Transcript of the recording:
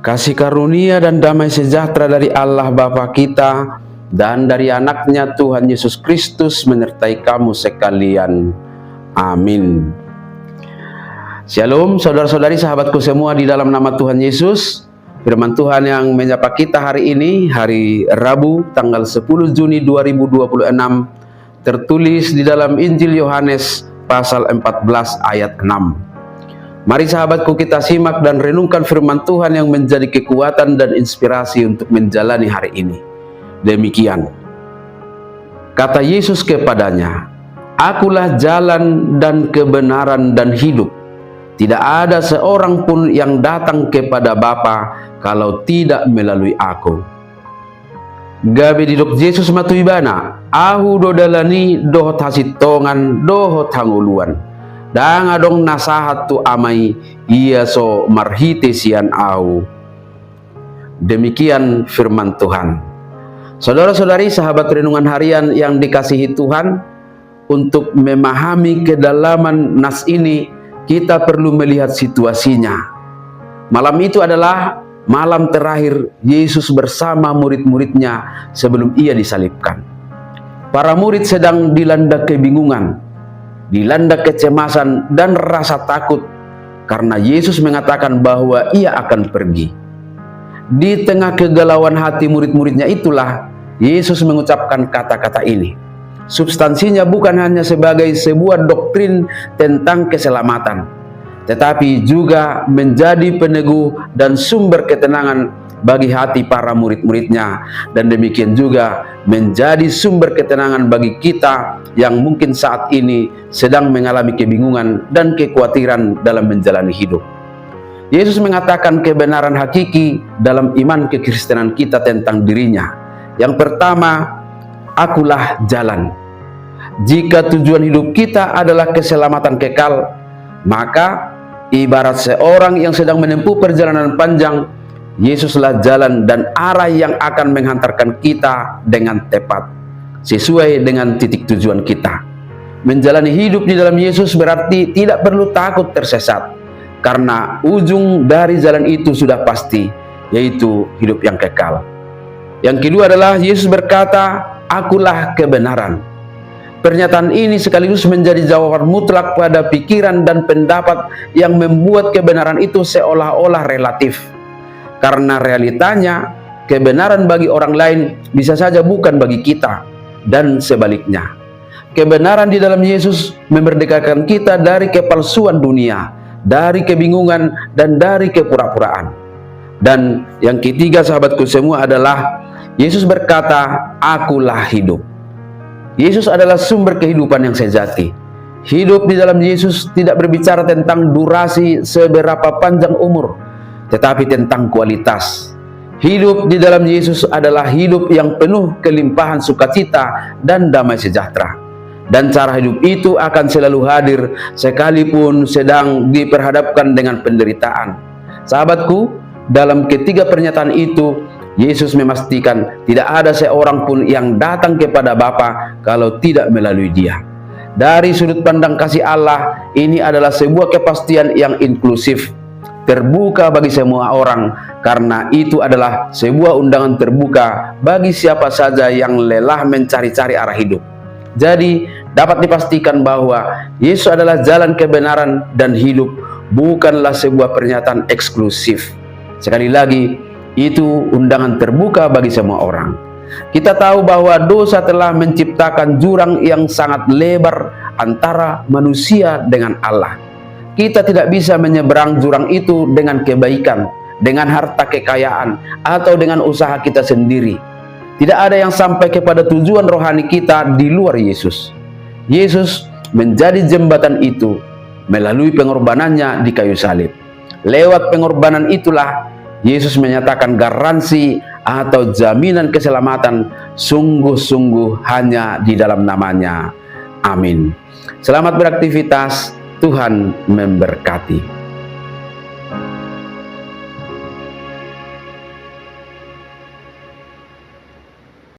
Kasih karunia dan damai sejahtera dari Allah Bapa kita dan dari anaknya Tuhan Yesus Kristus menyertai kamu sekalian. Amin. Shalom saudara-saudari, sahabatku semua di dalam nama Tuhan Yesus. Firman Tuhan yang menyapa kita hari ini, hari Rabu tanggal 10 Juni 2026, tertulis di dalam Injil Yohanes pasal 14 ayat 6. Mari sahabatku, kita simak dan renungkan firman Tuhan yang menjadi kekuatan dan inspirasi untuk menjalani hari ini. Demikian, kata Yesus kepadanya, "Akulah jalan dan kebenaran dan hidup. Tidak ada seorang pun yang datang kepada Bapa kalau tidak melalui aku." Gabe didok Yesus matuibana, ahu dodalani dohot hasitongan dohot hanguluan. Dan adong nasahat tu amai ia so marhite sian au. Demikian firman Tuhan. Saudara-saudari, sahabat renungan harian yang dikasihi Tuhan, untuk memahami kedalaman nas ini kita perlu melihat situasinya. Malam itu adalah malam terakhir Yesus bersama murid-muridnya sebelum ia disalibkan. Para murid sedang dilanda kebingungan, dilanda kecemasan dan rasa takut karena Yesus mengatakan bahwa ia akan pergi. Di tengah kegalauan hati murid-muridnya itulah Yesus mengucapkan kata-kata ini. Substansinya bukan hanya sebagai sebuah doktrin tentang keselamatan, tetapi juga menjadi peneguh dan sumber ketenangan bagi hati para murid-muridnya, dan demikian juga menjadi sumber ketenangan bagi kita yang mungkin saat ini sedang mengalami kebingungan dan kekhawatiran dalam menjalani hidup. Yesus mengatakan kebenaran hakiki dalam iman kekristenan kita tentang dirinya. Yang pertama, akulah jalan. Jika tujuan hidup kita adalah keselamatan kekal, maka ibarat seorang yang sedang menempuh perjalanan panjang, Yesuslah jalan dan arah yang akan menghantarkan kita dengan tepat, sesuai dengan titik tujuan kita. Menjalani hidup di dalam Yesus berarti tidak perlu takut tersesat, karena ujung dari jalan itu sudah pasti, yaitu hidup yang kekal. Yang kedua adalah Yesus berkata, "Akulah kebenaran." Pernyataan ini sekaligus menjadi jawaban mutlak pada pikiran dan pendapat yang membuat kebenaran itu seolah-olah relatif. Karena realitanya, kebenaran bagi orang lain bisa saja bukan bagi kita, dan sebaliknya. Kebenaran di dalam Yesus memerdekakan kita dari kepalsuan dunia, dari kebingungan, dan dari kepura-puraan. Dan yang ketiga, sahabatku semua, adalah Yesus berkata, "Akulah hidup." Yesus adalah sumber kehidupan yang sejati. Hidup di dalam Yesus tidak berbicara tentang durasi seberapa panjang umur, tetapi tentang kualitas. Hidup di dalam Yesus adalah hidup yang penuh kelimpahan sukacita dan damai sejahtera. Dan cara hidup itu akan selalu hadir sekalipun sedang diperhadapkan dengan penderitaan. Sahabatku, dalam ketiga pernyataan itu, Yesus memastikan tidak ada seorang pun yang datang kepada Bapa kalau tidak melalui Dia. Dari sudut pandang kasih Allah, ini adalah sebuah kepastian yang inklusif, terbuka bagi semua orang, karena itu adalah sebuah undangan terbuka bagi siapa saja yang lelah mencari-cari arah hidup. Jadi dapat dipastikan bahwa Yesus adalah jalan kebenaran dan hidup, bukanlah sebuah pernyataan eksklusif. Sekali lagi, itu undangan terbuka bagi semua orang. Kita tahu bahwa dosa telah menciptakan jurang yang sangat lebar antara manusia dengan Allah. Kita tidak bisa menyeberang jurang itu dengan kebaikan, dengan harta kekayaan, atau dengan usaha kita sendiri. Tidak ada yang sampai kepada tujuan rohani kita di luar Yesus. Yesus menjadi jembatan itu melalui pengorbanannya di kayu salib. Lewat pengorbanan itulah Yesus menyatakan garansi atau jaminan keselamatan sungguh-sungguh hanya di dalam namanya. Amin. Selamat beraktivitas. Tuhan memberkati.